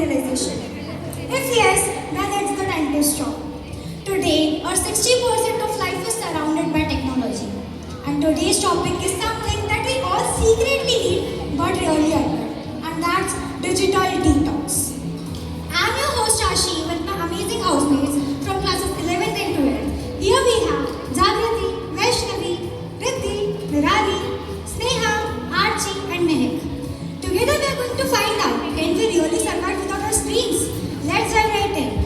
realization? If yes, then it's the time to stop. Today, our 60% of life is surrounded by technology. And today's topic is something that we all secretly need but rarely admit. And that's digital detox. I'm your host Ashi with my amazing housemates from classes 11th and 12th. Here we have Jagrati, Vaishnavi, Riddhi, Nirali, Sneha, Archie and Mehak. Together we are going to find out, can we really survive without our screens? Let's dive right in.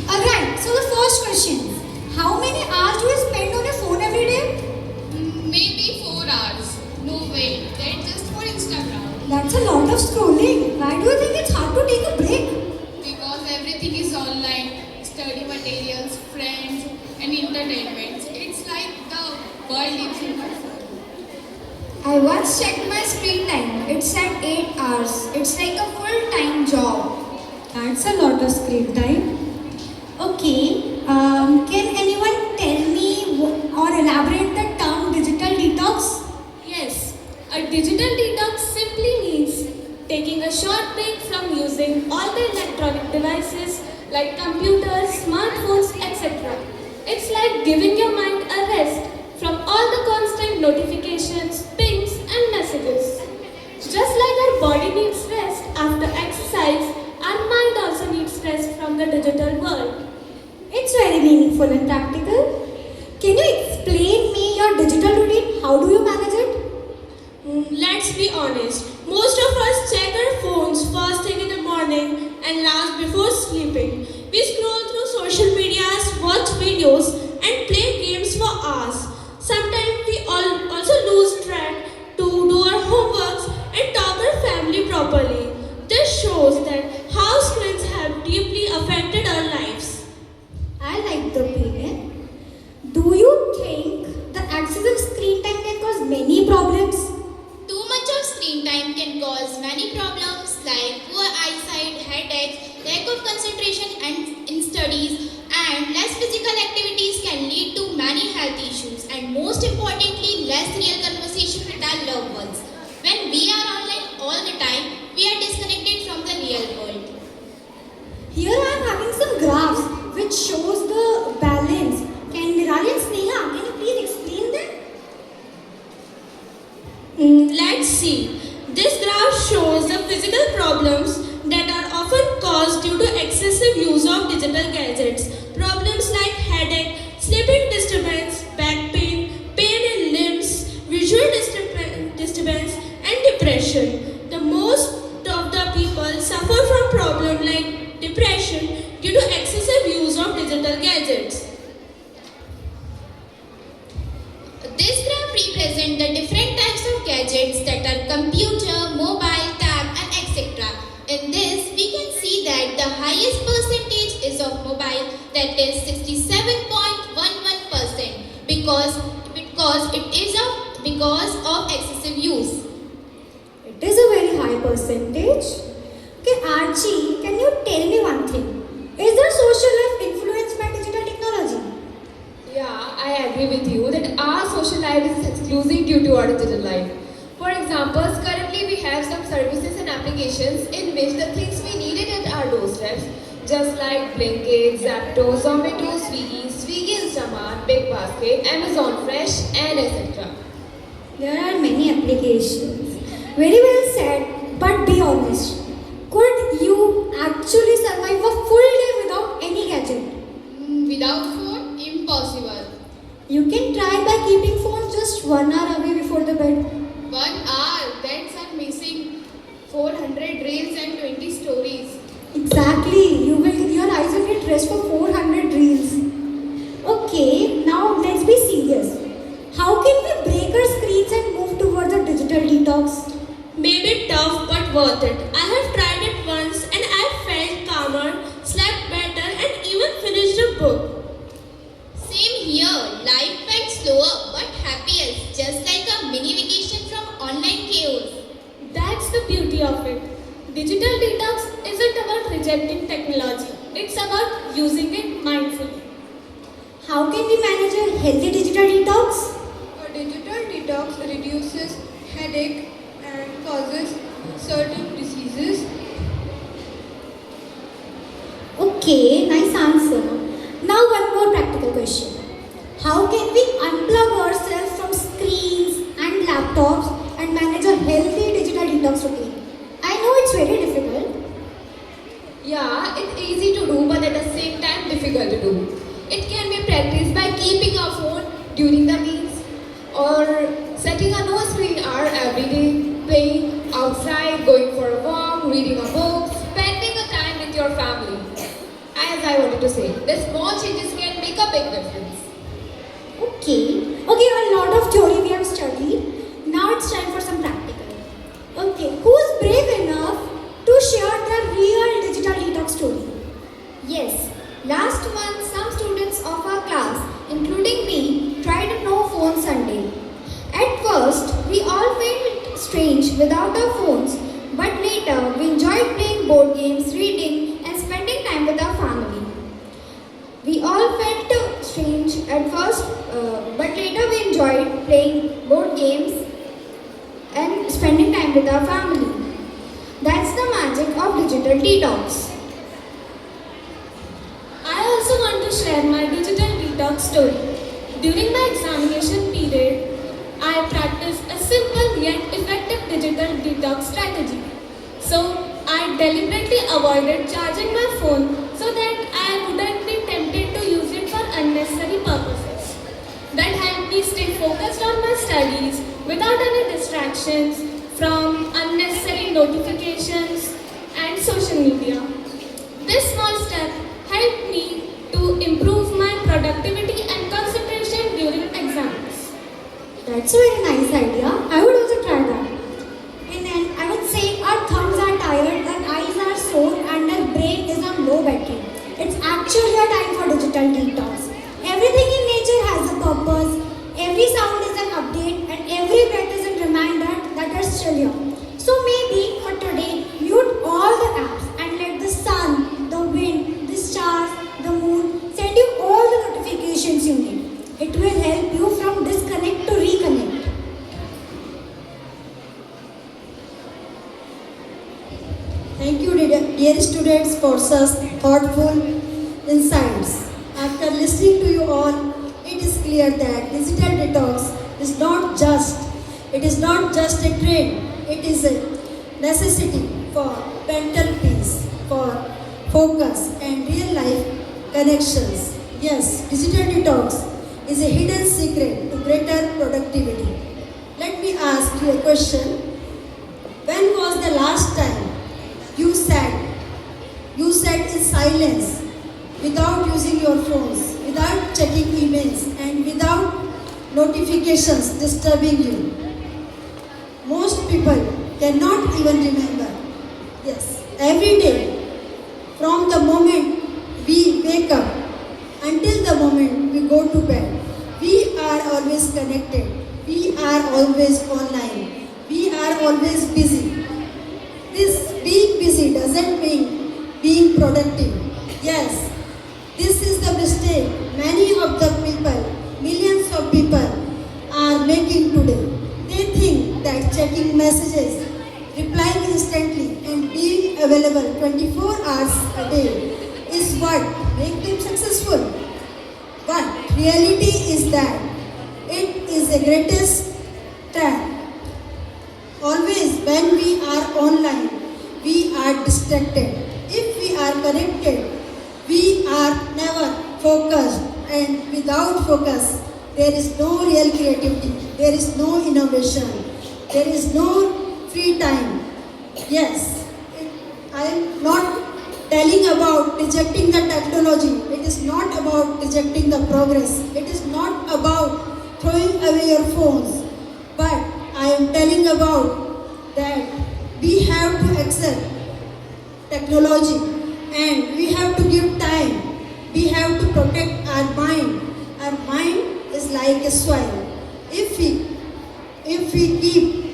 Alright, so the first question. How many hours do you spend on your phone every day? Maybe 4 hours. No way, that's just for Instagram. That's a lot of scrolling. Why do you think it's hard to take a break? Because everything is online, study materials, friends, and entertainment. It's like the world lives in my phone. I once checked my screen time. It said 8 hours. It's like a full-time job. That's a lot of screen time. Okay, can anyone tell me or elaborate the term digital detox? Yes, a digital detox simply means taking a short break from using all the electronic devices like computers, smartphones, etc. It's like giving your mind a rest from all the constant notifications, pings, and messages. Just like our body needs rest after exercise, our mind also needs rest from the digital world. It's very meaningful and practical. Can you explain me your digital routine? How do you manage it? Let's be honest, most of us check our phones first thing in the morning and last before sleeping. We scroll through social medias, watch videos, and play games for hours. Sometimes we also lose track to do our homeworks and talk our family properly. This shows that how screens have deeply affected our lives. I like the opinion. Do you think the excessive screen time can cause many problems? Too much of screen time can cause many problems like poor eyesight, headaches, lack of concentration in studies, and less physical activities can lead to many health issues, and most importantly, less real conversation with our loved ones. When we are online all the time, we are disconnected from the real world. Here I am having some graphs which shows the balance. Can Nirali and Sneha, can you please explain them? Let's see. This graph shows the physical problems that are often caused due to excessive use of digital gadgets. Problems like headache, sleeping disturbance, back pain, pain in limbs, visual disturbance, and depression. The most of the people suffer from problems like depression due to excessive use of digital gadgets. This graph represents the different types of gadgets that are computer, mobile, tab and etc. In this, we can see that the highest percentage is of mobile, that is 67.11% because of excessive use. It is a very high percentage. Okay, Archie, can you tell me one thing? Is there social life influenced by digital technology? Yeah, I agree with you that our social life is exclusive due to our digital life. For example, currently we have some services and applications in which the things we needed at our doorsteps, just like Blinkit, Zapto, Zomato, Swiggy Instamart, Big Basket, Amazon Fresh, and etc. There are many applications. Very well said, but be honest. Could you actually survive a full day without any gadget? Without phone, impossible. You can try by keeping phone just 1 hour away before the bed. 1 hour, that's are missing 400 reels and 20 stories. Exactly. Your eyes will get rest for 400 reels. Okay, now let's be serious. How can we break our screens and move towards a digital detox? Maybe tough but worth it. I have tried it once and I felt calmer, slept better, and even finished a book. Same here, life felt slower but happier, just like a mini vacation from online chaos. That's the beauty of it. Digital detox isn't about rejecting technology. It's about using it mindfully. How can we manage a healthy digital detox? A digital detox reduces headache and causes certain diseases. Okay, nice answer. Now one more practical question. How can we unplug ourselves from screens and laptops and manage a healthy digital detox routine? I know it's very difficult. Yeah, it's easy to do, but at the same time difficult to do. It can be practiced by keeping a phone during the meals or setting a no screen hour every day, playing outside, going for a walk, reading a book, spending a time with your family. As I wanted to say, the small changes can make a big difference. Okay, a lot of theory we have studied. Now it's time for some practical. Okay, who's brave enough to share their real digital detox story? Yes, last month some students of our class, including me, tried a no phone Sunday. At first, we all felt strange without our phones, but later we enjoyed playing board games, reading, and spending time with our family. We all felt strange at first, but later we enjoyed playing board games and spending time with our family. That's the magic of digital detox. I also want to share my digital detox story. During my examination period, I practiced a simple yet effective digital detox strategy. So, I deliberately avoided charging my phone so that I wouldn't be tempted to use it for unnecessary purposes. That helped me stay focused on my studies without any distractions from unnecessary notifications and social media. This small step helped me to improve my productivity and concentration during exams. That's a very nice idea. I would also try that. And then I would say our thumbs are tired, our eyes are sore, and our brain is on low battery. It's actually a time for digital detox. Everything in nature has a purpose. Every sound is an update, and every breath is a reminder that we're still here. So maybe for today, mute all the apps and let the sun, the wind, the stars, the moon send you all the notifications you need. It will help you from disconnect to reconnect. Thank you, dear students, for such thoughtful insights. After listening to you all, it is clear that digital detox is not just a trend. It is a necessity for mental peace, for focus and real life connections. Yes, digital detox is a hidden secret to greater productivity. Let me ask you a question. When was the last time you sat in silence without using your phones, without checking emails, and without notifications disturbing you? Most people cannot even remember. Yes, every day, from the moment we wake up until the moment we go to bed, we are always connected. We are always online. We are always busy. This being busy doesn't mean being productive. Yes, this is the mistake many of the people, millions of people are making today. They think that checking messages, replying instantly and being available 24 hours a day is what makes them successful. But reality is that it is the greatest trap. Always when we are online, we are distracted. If we are connected, we are never focused, and without focus, there is no real creativity, there is no innovation, there is no free time. Yes, I am not telling about rejecting the technology. It is not about rejecting the progress. It is not about throwing away your phones. But I am telling about that we have to accept technology and we have to give time. We have to protect our mind. Our mind is like a soil. If we keep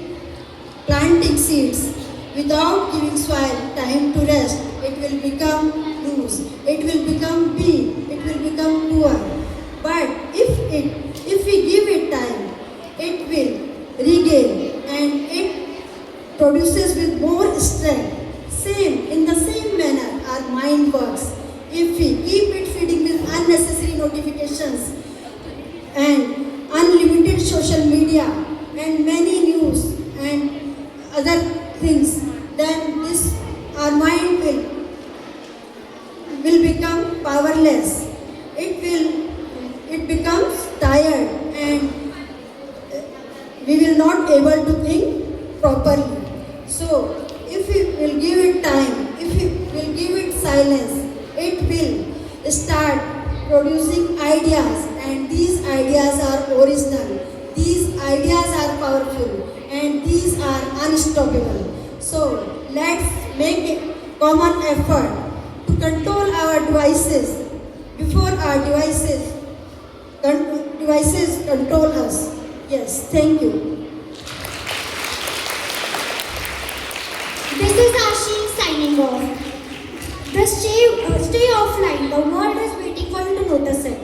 planting seeds without giving soil time to rest, it will become loose. It will become weak. It will become poor. But if we give it time, it will regain and it produces with more strength. In the same manner, our mind works. If we keep it feeding with unnecessary notifications and unlimited social media and many news and other things, then our mind will become powerless. It becomes tired and we will not able to think properly. So if we will give it time, if we will give it silence, it will start producing ideas, and these ideas are original, these ideas are powerful, and these are unstoppable. So let's make a common effort to control our devices before our devices control us. Yes, thank you. This is Ashi signing off. Just stay offline. The world is waiting for you to notice it.